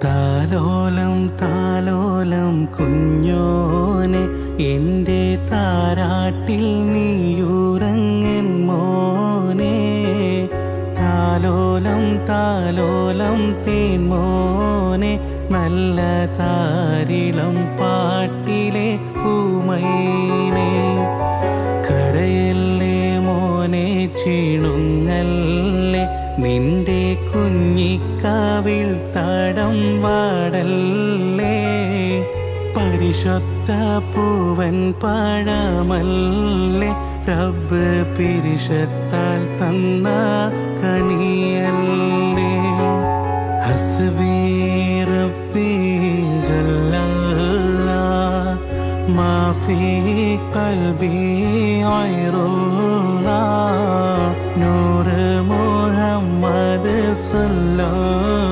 താലോലം താലോലം കുഞ്ഞോനെ എൻ്റെ താരാട്ടിൽ നീയുറങ്ങൻ മോനെ. താലോലം താലോലം തേൻമോനെ നല്ല താരിളം പാട്ടിലെ പൂമൈനെ. കരയല്ലേ മോനെ ചീണുങ്ങല്ലേ നിന്റെ കുഞ്ഞിക്കാവിൽ തടം വാടല്ലേ. പരിശുദ്ധ പൂവൻ പഴമല്ലേ റബ്ബ് പിരിശത്താൽ തന്ന കനിയല്ലേ. ഹസ്ബി റബ്ബി ജല്ലല്ലാഹ് മാ ഫീ ഖൽബി ഗൈറുല്ലാഹ്. നൂറ് മുഹമ്മദ് സല്ലല്ലാഹു